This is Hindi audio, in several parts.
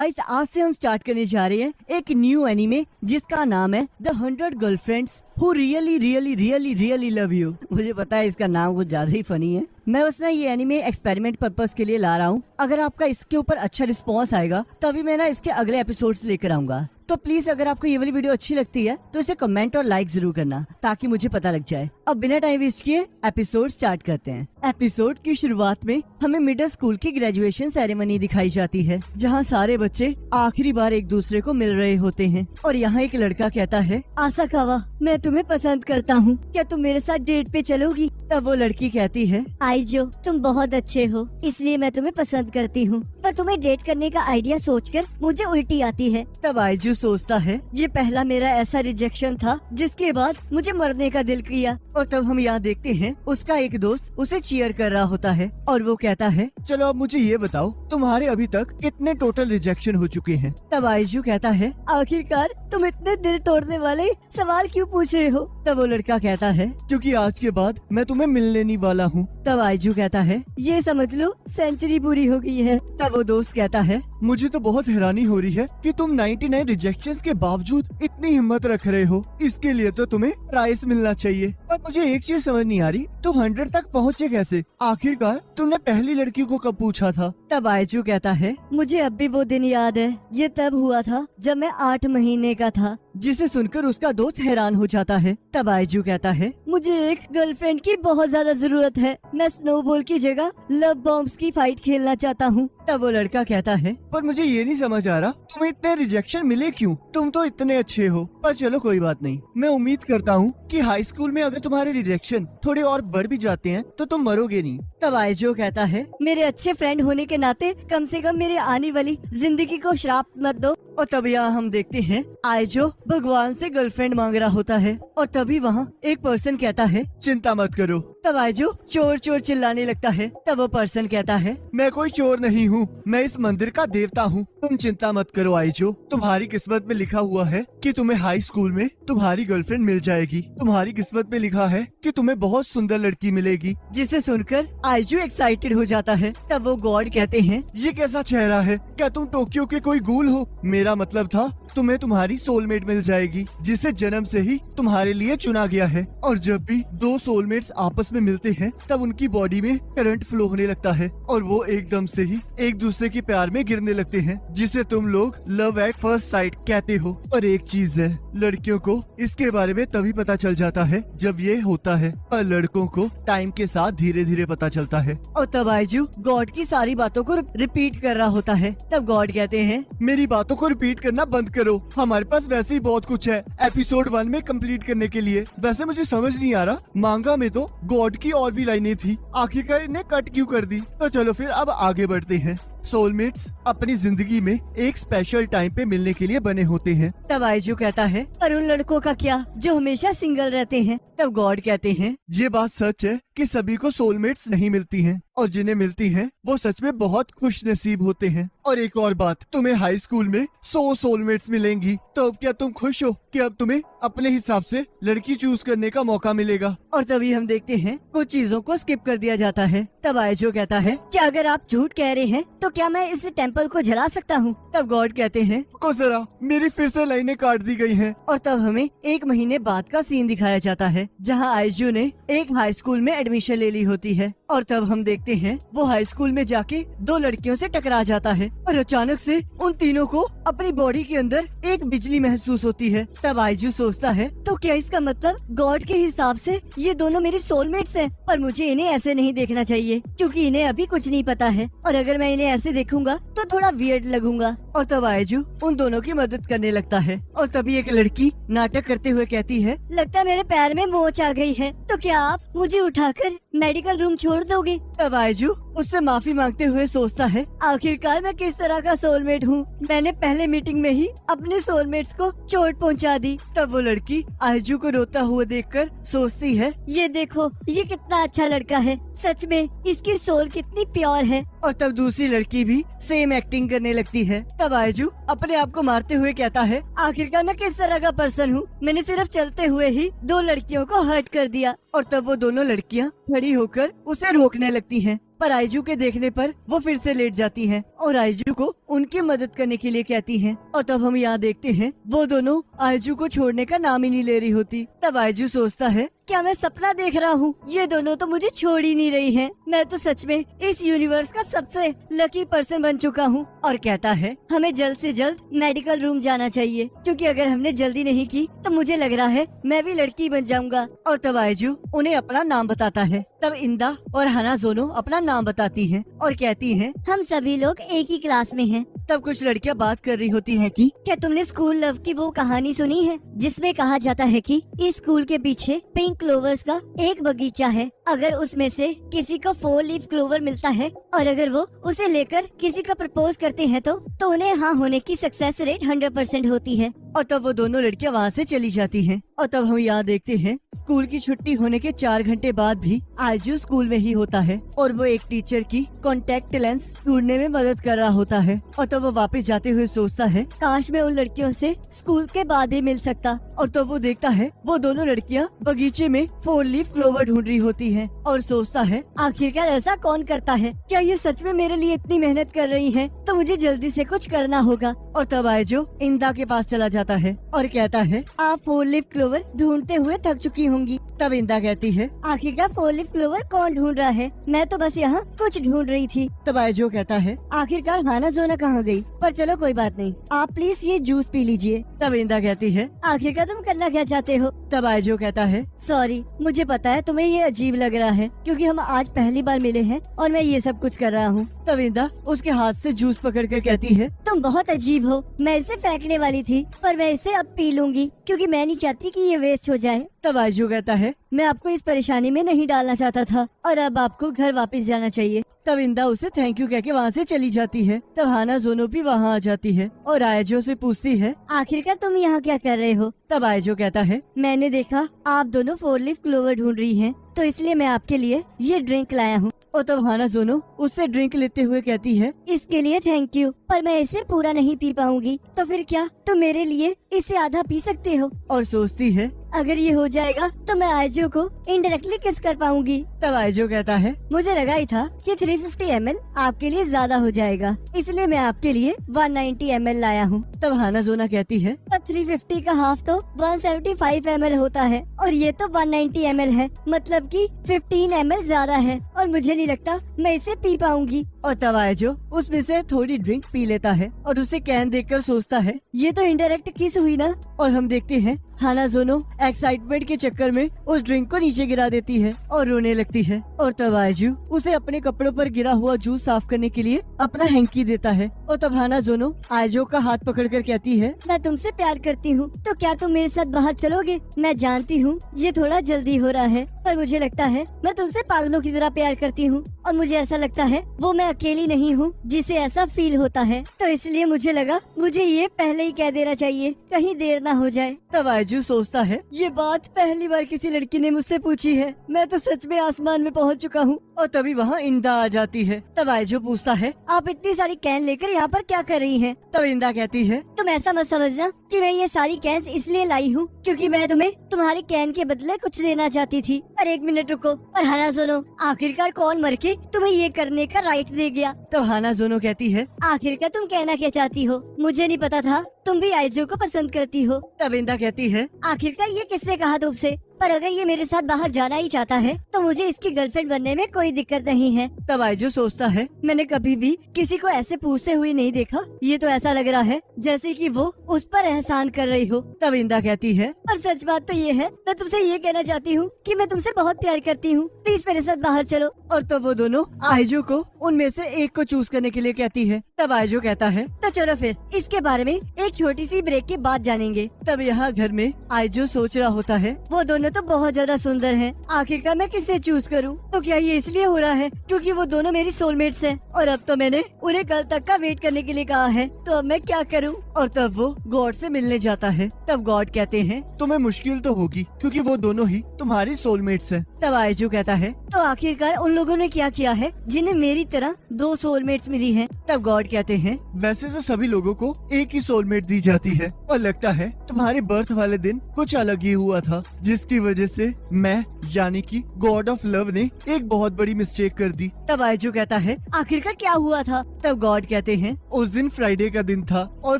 गाइस आज से हम स्टार्ट करने जा रहे हैं एक न्यू एनीमे जिसका नाम है the 100 girlfriends who really really really really love you. मुझे पता है इसका नाम कुछ ज्यादा ही फनी है। मैं बस ना ये एनीमे एक्सपेरिमेंट पर्पस के लिए ला रहा हूँ। अगर आपका इसके ऊपर अच्छा रिस्पॉन्स आएगा तभी मैं ना इसके अगले एपिसोड्स लेकर आऊंगा। तो प्लीज अगर आपको ये वाली वीडियो अच्छी लगती है तो इसे कमेंट और लाइक जरूर करना ताकि मुझे पता लग जाए। अब बिना टाइम वेस्ट किए एपिसोड स्टार्ट करते हैं। एपिसोड की शुरुआत में हमें मिडिल स्कूल की ग्रेजुएशन सेरेमनी दिखाई जाती है जहाँ सारे बच्चे आखिरी बार एक दूसरे को मिल रहे होते हैं और यहाँ एक लड़का कहता है, आसाकावा मैं तुम्हें पसंद करता हूँ, क्या तुम मेरे साथ डेट पे चलोगी? तब वो लड़की कहती है, आइजो तुम बहुत अच्छे हो इसलिए मैं तुम्हें पसंद करती हूँ, पर तुम्हें डेट करने का आइडिया सोचकर मुझे उल्टी आती है। तब आइजो सोचता है ये पहला मेरा ऐसा रिजेक्शन था जिसके बाद मुझे मरने का दिल किया। और तब हम यहाँ देखते हैं उसका एक दोस्त उसे चीयर कर रहा होता है और वो कहता है, चलो अब मुझे ये बताओ तुम्हारे अभी तक कितने टोटल रिजेक्शन हो चुके हैं? तब आइजू कहता है, आखिरकार तुम इतने दिल तोड़ने वाले सवाल क्यों पूछ रहे हो? तब वो लड़का कहता है, क्योंकि आज के बाद मैं तुम्हें मिलने नहीं वाला हूँ। तब आइजू कहता है, ये समझ लो सेंचुरी पूरी हो गई है। तब वो दोस्त कहता है, मुझे तो बहुत हैरानी हो रही है कि तुम 99 रिजेक्शंस के बावजूद इतनी हिम्मत रख रहे हो। इसके लिए तो तुम्हें प्राइज मिलना चाहिए। पर मुझे एक चीज समझ नहीं आ रही, तो 100 तक पहुँचे कैसे? आखिरकार तुमने पहली लड़की को कब पूछा था? तब आइजू कहता है, मुझे अब भी वो दिन याद है, ये तब हुआ था जब मैं 8 महीने का था। जिसे सुनकर उसका दोस्त हैरान हो जाता है। तब आइजू कहता है, मुझे एक गर्लफ्रेंड की बहुत ज्यादा जरूरत है, मैं स्नोबॉल की जगह लव बॉम्ब्स की फाइट खेलना चाहता हूँ। तब वो लड़का कहता है, पर मुझे ये नहीं समझ आ रहा तुम्हें इतने रिजेक्शन मिले क्यों? तुम तो इतने अच्छे हो। पर चलो कोई बात नहीं, मैं उम्मीद करता हूँ कि हाई स्कूल में अगर तुम्हारे रिजेक्शन थोड़े और बढ़ भी जाते हैं तो तुम मरोगे नहीं। तब आइजो कहता है, मेरे अच्छे फ्रेंड होने के नाते कम से कम मेरे आने वाली जिंदगी को श्राप मत दो। और तब यहाँ हम देखते हैं आइजो भगवान से गर्लफ्रेंड मांग रहा होता है और तभी वहाँ एक पर्सन कहता है, चिंता मत करो। तब आइजो चोर चोर चिल्लाने लगता है। तब वो पर्सन कहता है, मैं कोई चोर नहीं हूँ, मैं इस मंदिर का देवता हूँ। तुम चिंता मत करो आइजो, तुम्हारी किस्मत में लिखा हुआ है कि तुम्हें हाई स्कूल में तुम्हारी गर्लफ्रेंड मिल जाएगी। तुम्हारी किस्मत में लिखा है कि तुम्हें बहुत सुंदर लड़की मिलेगी। जिसे सुनकर आइजो एक्साइटेड हो जाता है। तब वो गॉड कहते हैं, ये कैसा चेहरा है? क्या तुम टोक्यो के कोई गूल हो? मेरा मतलब था तुम्हें तुम्हारी सोलमेट मिल जाएगी जिसे जन्म से ही तुम्हारे लिए चुना गया है। और जब भी दो सोलमेट्स आपस में मिलते हैं तब उनकी बॉडी में करंट फ्लो होने लगता है और वो एकदम से ही एक दूसरे के प्यार में गिरने लगते हैं, जिसे तुम लोग लव एट फर्स्ट साइट कहते हो। और एक चीज है, लड़कियों को इसके बारे में तभी पता चल जाता है जब ये होता है और लड़कों को टाइम के साथ धीरे धीरे पता चलता है। और तब आइजू गॉड की सारी बातों को रिपीट कर रहा होता है। तब गॉड कहते हैं, मेरी बातों को रिपीट करना बंद करो, हमारे पास वैसे ही बहुत कुछ है एपिसोड 1 में कंप्लीट करने के लिए। वैसे मुझे समझ नहीं आ रहा, मांगा में तो गॉड की और भी लाइनें थी, आखिरकार इन्हें कट क्यों कर दी? तो चलो फिर अब आगे बढ़ते हैं। सोलमेट्स अपनी जिंदगी में एक स्पेशल टाइम पे मिलने के लिए बने होते हैं। तब आइजू कहता है, पर उन लड़कों का क्या जो हमेशा सिंगल रहते हैं? तब गॉड कहते हैं, ये बात सच है कि सभी को सोलमेट्स नहीं मिलती हैं और जिन्हें मिलती हैं वो सच में बहुत खुश नसीब होते हैं। और एक और बात, तुम्हें हाई स्कूल में 100 सोलमेट्स मिलेंगी, तो अब क्या तुम खुश हो कि अब तुम्हें अपने हिसाब से लड़की चूज करने का मौका मिलेगा? और तभी हम देखते हैं कुछ चीजों को स्किप कर दिया जाता है। तब आइजो कहता है, क्या अगर आप झूठ कह रहे हैं तो क्या मैं इस टेम्पल को जला सकता हूँ? तब गॉड कहते हैं, को जरा, मेरी फिर से लाइनें काट दी गई हैं। और तब हमें 1 महीने बाद का सीन दिखाया जाता है जहाँ आइजू ने एक हाई स्कूल में एडमिशन ले ली होती है। और तब हम देखते हैं वो हाई स्कूल में जाके 2 लड़कियों से टकरा जाता है और अचानक से उन तीनों को अपनी बॉडी के अंदर एक बिजली महसूस होती है। तब आइजू सोचता है, तो क्या इसका मतलब गॉड के हिसाब से ये दोनों मेरी सोलमेट्स हैं? पर मुझे इन्हें ऐसे नहीं देखना चाहिए क्योंकि इन्हें अभी कुछ नहीं पता है और अगर मैं इन्हें ऐसे देखूंगा तो थोड़ा वियर्ड लगूंगा। और तब आइजू उन दोनों की मदद करने लगता है और तभी एक लड़की नाटक करते हुए कहती है, लगता है मेरे पैर में मोच आ गई है, तो क्या आप मुझे उठाकर मेडिकल रूम छोड़ दोगे? तब आइजू उससे माफी मांगते हुए सोचता है, आखिरकार मैं किस तरह का सोलमेट हूँ, मैंने पहले मीटिंग में ही अपने सोलमेट्स को चोट पहुँचा दी। तब वो लड़की आइजू को रोता हुआ देखकर सोचती है, ये देखो ये कितना अच्छा लड़का है, सच में इसकी सोल कितनी प्योर है। और तब दूसरी लड़की भी सेम एक्टिंग करने लगती है। तब आइजू अपने आप को मारते हुए कहता है, आखिरकार मैं किस तरह का पर्सन हूँ, मैंने सिर्फ चलते हुए ही 2 लड़कियों को हर्ट कर दिया। और तब वो दोनों लड़कियाँ खड़ी होकर उसे रोकने लगती हैं। पर आइजू के देखने पर वो फिर से लेट जाती हैं और आइजू को उनकी मदद करने के लिए कहती हैं। और तब हम यहाँ देखते हैं वो दोनों आइजू को छोड़ने का नाम ही नहीं ले रही होती। तब आइजू सोचता है, क्या मैं सपना देख रहा हूँ? ये दोनों तो मुझे छोड़ ही नहीं रही हैं। मैं तो सच में इस यूनिवर्स का सबसे लकी पर्सन बन चुका हूँ। और कहता है, हमें जल्द से जल्द मेडिकल रूम जाना चाहिए, क्योंकि अगर हमने जल्दी नहीं की तो मुझे लग रहा है मैं भी लड़की बन जाऊंगा। और तब आइजू उन्हें अपना नाम बताता है। तब इंदा और हना दोनों अपना नाम बताती हैं और कहती हैं, हम सभी लोग एक ही क्लास में हैं। तब कुछ लड़कियां बात कर रही होती हैं कि क्या तुमने स्कूल लव की वो कहानी सुनी है जिसमें कहा जाता है कि इस स्कूल के पीछे पिंक क्लोवर्स का एक बगीचा है। अगर उसमें से किसी को 4 लीफ क्लोवर मिलता है और अगर वो उसे लेकर किसी को प्रपोज करते हैं तो उन्हें हाँ होने की सक्सेस रेट 100% होती है। और तब वो दोनों लड़कियां वहाँ से चली जाती हैं। और तब हम यहाँ देखते हैं स्कूल की छुट्टी होने के 4 घंटे बाद भी आइजू स्कूल में ही होता है और वो एक टीचर की कॉन्टेक्ट लेंस ढूंढने में मदद कर रहा होता है। और तब वो वापस जाते हुए सोचता है, काश मैं उन लड़कियों से स्कूल के बाद ही मिल सकता। और तब वो देखता है वो दोनों लड़कियां बगीचे में 4 लीफ क्लोवर ढूंढ रही होती हैं और सोचता है, आखिरकार ऐसा कौन करता है? क्या ये सच में मेरे लिए इतनी मेहनत कर रही हैं? तो मुझे जल्दी से कुछ करना होगा। और तब आइजू इंदा के पास चला जाता है और कहता है, आप 4 लीफ क्लोवर ढूंढते हुए थक चुकी होंगी। तब इंदा कहती है, आखिरकार 4 लीफ क्लोवर कौन ढूंढ रहा है? मैं तो बस यहाँ कुछ ढूंढ रही थी। तब आइजू कहता है, आखिरकार हाना जोना कहाँ गई? पर चलो कोई बात नहीं, आप प्लीज ये जूस पी लीजिए। तब इंदा कहती है, आखिरकार तुम करना क्या चाहते हो? तब आइजू कहता है, सॉरी, मुझे पता है तुम्हें ये अजीब लग रहा है क्योंकि हम आज पहली बार मिले हैं और मैं ये सब कुछ कर रहा हूँ। तब इंदा उसके हाथ से जूस पकड़कर कहती है, तुम बहुत अजीब हो। मैं इसे फेंकने वाली थी पर मैं इसे अब पी लूंगी क्योंकि मैं नहीं चाहती कि ये वेस्ट हो जाए। तब आइजू कहता है, मैं आपको इस परेशानी में नहीं डालना चाहता था और अब आपको घर वापस जाना चाहिए। तब इंदा उसे थैंक यू कहके वहाँ से चली जाती है। तब हाना जोनो भी वहाँ आ जाती है और आइजू से पूछती है, आखिरकार तुम यहाँ क्या कर रहे हो? तब आइजू कहता है, मैंने देखा आप दोनों 4 लीफ क्लोवर ढूंढ रही हैं, तो इसलिए मैं आपके लिए ये ड्रिंक लाया हूँ। और तब हाना जोनो उससे ड्रिंक लेते हुए कहती है, इसके लिए थैंक यू, पर मैं इसे पूरा नहीं पी पाऊंगी। तो फिर क्या तुम मेरे लिए इसे आधा पी सकते हो? और सोचती है, अगर ये हो जाएगा तो मैं आइजू को इनडायरेक्टली किस कर पाऊंगी। तब आइजू कहता है, मुझे लगा ही था कि 350 ml आपके लिए ज्यादा हो जाएगा, इसलिए मैं आपके लिए 190 ml लाया हूँ। तब हाना जोना कहती है, पर 350 का हाफ तो 175 ml होता है और ये तो 190 ml है, मतलब कि 15 ml ज्यादा है और मुझे नहीं लगता मैं इसे पी पाऊंगी। और तब आइजू उसमें से थोड़ी ड्रिंक पी लेता है और उसे कैन देखकर सोचता है, ये तो इनडायरेक्ट किस हुई ना। और हम देखते हैं हाना जोनो एक्साइटमेंट के चक्कर में उस ड्रिंक को नीचे गिरा देती है और रोने लगती है। और तब आइजू उसे अपने कपड़ों पर गिरा हुआ जूस साफ करने के लिए अपना हैंकी देता है। और तब हाना जोनो आइजू का हाथ पकड़कर कहती है, मैं तुमसे प्यार करती हूँ, तो क्या तुम मेरे साथ बाहर चलोगे? मैं जानती हूँ ये थोड़ा जल्दी हो रहा है, पर मुझे लगता है मैं तुमसे पागलों की तरह प्यार करती हूँ और मुझे ऐसा लगता है वो मैं अकेली नहीं हूँ जिसे ऐसा फील होता है, तो इसलिए मुझे लगा मुझे ये पहले ही कह देना चाहिए, कहीं देर ना हो जाए। तब आइजू सोचता है, ये बात पहली बार किसी लड़की ने मुझसे पूछी है, मैं तो सच में आसमान में पहुँच चुका हूँ। और तभी वहाँ इंदा आ जाती है। तब आइजू पूछता है, आप इतनी सारी कैन लेकर यहाँ पर क्या कर रही हैं? तब इंदा कहती है, तुम ऐसा मत समझना कि मैं ये सारी कैन इसलिए लाई हूँ क्योंकि मैं तुम्हें तुम्हारी कैन के बदले कुछ देना चाहती थी। पर 1 मिनट रुको, और हाना जोनो आखिरकार कौन मर के तुम्हें ये करने का राइट दे गया? तो हाना जोनो कहती है, आखिरकार तुम कहना क्या चाहती हो? मुझे नहीं पता था तुम भी आइजू को पसंद करती हो। तब इंदा कहती है, आखिरकार ये किसने कहा तुमसे? पर अगर ये मेरे साथ बाहर जाना ही चाहता है तो मुझे इसकी गर्लफ्रेंड बनने में कोई दिक्कत नहीं है। तब आइजू सोचता है, मैंने कभी भी किसी को ऐसे पूछते हुए नहीं देखा, ये तो ऐसा लग रहा है जैसे कि वो उस पर एहसान कर रही हो। तब इंदा कहती है, पर सच बात तो ये है, मैं तुमसे ये कहना चाहती हूँ कि मैं तुमसे बहुत प्यार करती हूँ, प्लीज मेरे साथ बाहर चलो। और तब वो दोनों आइजू को उनमें से एक को चूज करने के लिए कहती है। तब आइजू कहता है, तो चलो फिर इसके बारे में एक छोटी सी ब्रेक के बाद जानेंगे। तब यहाँ घर में आइजू सोच रहा होता है, वो दोनों तो बहुत ज्यादा सुंदर हैं, आखिरकार मैं किसे चूज करूं? तो क्या ये इसलिए हो रहा है क्योंकि वो दोनों मेरी सोलमेट्स हैं और अब तो मैंने उन्हें कल तक का वेट करने के लिए कहा है, तो अब मैं क्या करूं? और तब वो गॉड से मिलने जाता है। तब गॉड कहते हैं, तुम्हें मुश्किल तो होगी क्योंकि वो दोनों ही तुम्हारी सोलमेट्स हैं। तब आयजू कहता है, तो आखिरकार उन लोगों ने क्या किया है जिन्हें मेरी तरह 2 सोलमेट्स मिली हैं? तब गॉड कहते हैं, वैसे तो सभी लोगों को एक ही सोलमेट दी जाती है और लगता है तुम्हारे बर्थ वाले दिन कुछ अलग ही हुआ था, जिसकी वजह से मैं यानी कि गॉड ऑफ लव ने एक बहुत बड़ी मिस्टेक कर दी। तब आयजू कहता है, आखिरकार क्या हुआ था? तब गॉड कहते हैं, उस दिन फ्राइडे का दिन था और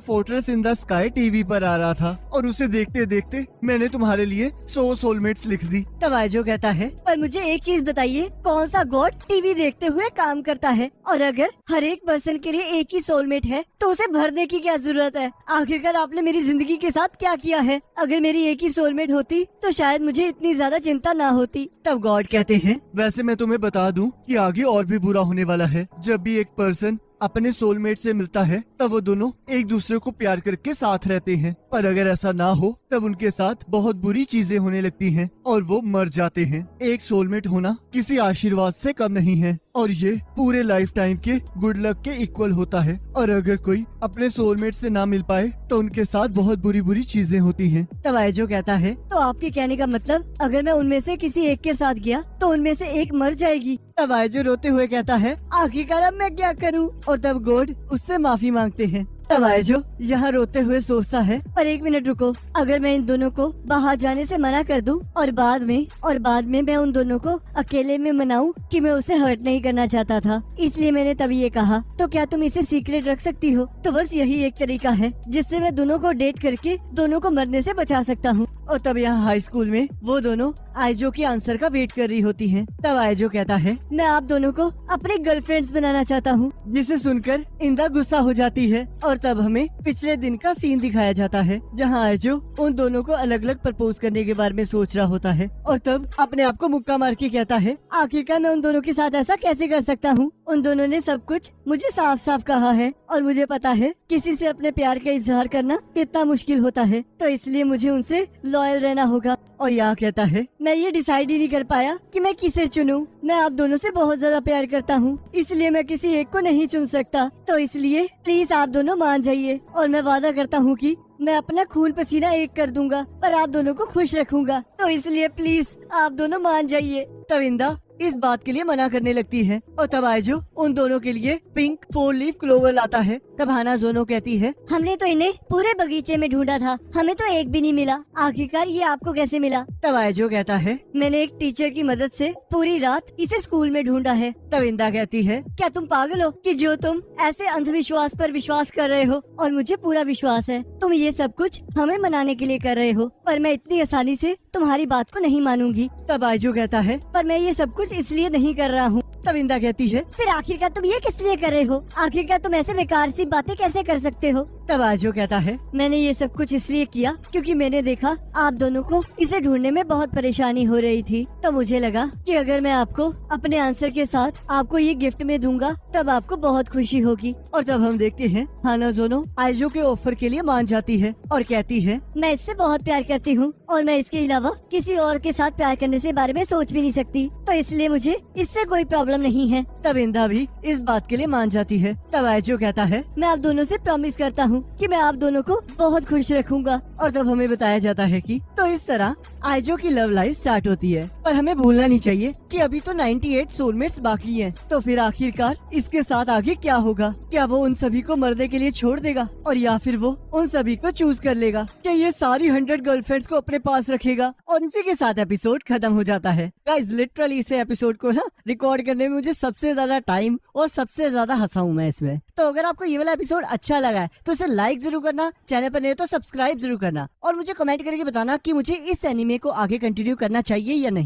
fortress in the sky TV पर आ रहा था और उसे देखते देखते मैंने तुम्हारे लिए 100 सोलमेट्स लिख दी। तब आयजू कहता है, पर मुझे एक चीज बताइए, कौन सा गॉड टीवी देखते हुए काम करता है? और अगर हर एक पर्सन के लिए एक ही सोलमेट है तो उसे भरने की क्या जरूरत है? आखिरकार आपने मेरी जिंदगी के साथ क्या किया है? अगर मेरी एक ही सोलमेट होती तो शायद मुझे इतनी ज्यादा चिंता ना होती। तब गॉड कहते हैं, वैसे मैं तुम्हें बता दूं कि आगे और भी बुरा होने वाला है। जब भी एक पर्सन अपने सोलमेट से मिलता है तब वो दोनों एक दूसरे को प्यार करके साथ रहते हैं, पर अगर ऐसा ना हो तब उनके साथ बहुत बुरी चीजें होने लगती हैं और वो मर जाते हैं। एक सोलमेट होना किसी आशीर्वाद से कम नहीं है और ये पूरे लाइफ टाइम के गुड लक के इक्वल होता है। और अगर कोई अपने सोलमेट से ना मिल पाए तो उनके साथ बहुत बुरी बुरी चीजें होती हैं। तब आयजो कहता है, तो आपके कहने का मतलब अगर मैं उनमें से किसी एक के साथ गया तो उनमें से एक मर जाएगी? तब आयजो रोते हुए कहता है, आखिरकार अब मैं क्या करूं? और तब गॉड उससे माफी मांगते हैं। तब आयजो यहाँ रोते हुए सोचता है, पर एक मिनट रुको, अगर मैं इन दोनों को बाहर जाने से मना कर दूं और बाद में मैं उन दोनों को अकेले में मनाऊं कि मैं उसे हर्ट नहीं करना चाहता था, इसलिए मैंने तभी ये कहा, तो क्या तुम इसे सीक्रेट रख सकती हो? तो बस यही एक तरीका है जिससे मैं दोनों को डेट करके दोनों को मरने से बचा सकता हूँ। और तब यहाँ हाई स्कूल में वो दोनों आयजो के आंसर का वेट कर रही होती हैं। तब आयजो कहता है, मैं आप दोनों को अपने गर्लफ्रेंड्स बनाना चाहता हूँ, जिसे सुनकर इंदा गुस्सा हो जाती है। और तब हमें पिछले दिन का सीन दिखाया जाता है जहाँ आयजो उन दोनों को अलग अलग प्रपोज करने के बारे में सोच रहा होता है और तब अपने आप को मुक्का मार के कहता है, आखिरकार मैं उन दोनों के साथ ऐसा कैसे कर सकता हूँ? उन दोनों ने सब कुछ मुझे साफ साफ कहा है और मुझे पता है किसी से अपने प्यार का इजहार करना कितना मुश्किल होता है, तो इसलिए मुझे उनसे लॉयल रहना होगा। और यहाँ कहता है, मैं ये डिसाइड ही नहीं कर पाया कि मैं किसे चुनूं। मैं आप दोनों से बहुत ज्यादा प्यार करता हूँ, इसलिए मैं किसी एक को नहीं चुन सकता, तो इसलिए प्लीज आप दोनों मान जाइए और मैं वादा करता हूँ कि मैं अपना खून पसीना एक कर दूंगा पर आप दोनों को खुश रखूंगा, तो इसलिए प्लीज आप दोनों मान जाइए। तब इंदा इस बात के लिए मना करने लगती है और तब आयजो उन दोनों के लिए पिंक 4 लीफ क्लोवर लाता है। तब हाना जोनो कहती है, हमने तो इन्हें पूरे बगीचे में ढूंढा था, हमें तो एक भी नहीं मिला, आखिरकार ये आपको कैसे मिला? तब आयजो कहता है, मैंने एक टीचर की मदद से पूरी रात इसे स्कूल में ढूंढा है। तब इंदा कहती है, क्या तुम पागल हो कि जो तुम ऐसे अंधविश्वास पर विश्वास कर रहे हो? और मुझे पूरा विश्वास है तुम ये सब कुछ हमें मनाने के लिए कर रहे हो, पर मैं इतनी आसानी से तुम्हारी बात को नहीं मानूंगी। तब आयजो कहता है, पर मैं ये सब कुछ इसलिए नहीं कर रहा हूँ। तब इंदा कहती है, फिर आखिरकार तुम ये किस लिए कर रहे हो? आखिरकार तुम ऐसे बेकार सी बातें कैसे कर सकते हो? तब आयजो कहता है, मैंने ये सब कुछ इसलिए किया क्योंकि मैंने देखा आप दोनों को इसे ढूंढने में बहुत परेशानी हो रही थी, तो मुझे लगा कि अगर मैं आपको अपने आंसर के साथ आपको ये गिफ्ट में दूंगा तब आपको बहुत खुशी होगी। और तब हम देखते हैं हाना जोनो आयजो के ऑफर के लिए मान जाती है और कहती है, मैं इससे बहुत प्यार करती हूँ और मैं इसके अलावा किसी और के साथ प्यार करने से बारे में सोच भी नहीं सकती, तो इसलिए मुझे इससे कोई प्रॉब्लम नहीं है। तब इंदा भी इस बात के लिए मान जाती है। तब आयजो कहता है, मैं आप दोनों से प्रॉमिस करता हूँ कि मैं आप दोनों को बहुत खुश रखूंगा। और तब हमें बताया जाता है कि तो इस तरह आयजो की लव लाइफ स्टार्ट होती है। पर हमें भूलना नहीं चाहिए कि अभी तो 98 सोलमेट्स बाकी हैं। तो फिर आखिरकार इसके साथ आगे क्या होगा? क्या वो उन सभी को मरने के लिए छोड़ देगा और या फिर वो उन सभी को चूज कर लेगा? क्या ये सारी 100 गर्लफ्रेंड्स को अपने पास रखेगा? और इसी के साथ एपिसोड खत्म हो जाता है। गाइस लिटरली इसे एपिसोड को ना रिकॉर्ड करने में मुझे सबसे ज्यादा टाइम और सबसे ज्यादा हंसा हूँ मैं इसमें। तो अगर आपको ये वाला एपिसोड अच्छा लगा है तो इसे लाइक जरूर करना, चैनल पर नहीं तो सब्सक्राइब जरूर करना और मुझे कमेंट करके बताना कि मुझे इस एनिमे को आगे कंटिन्यू करना चाहिए या नहीं।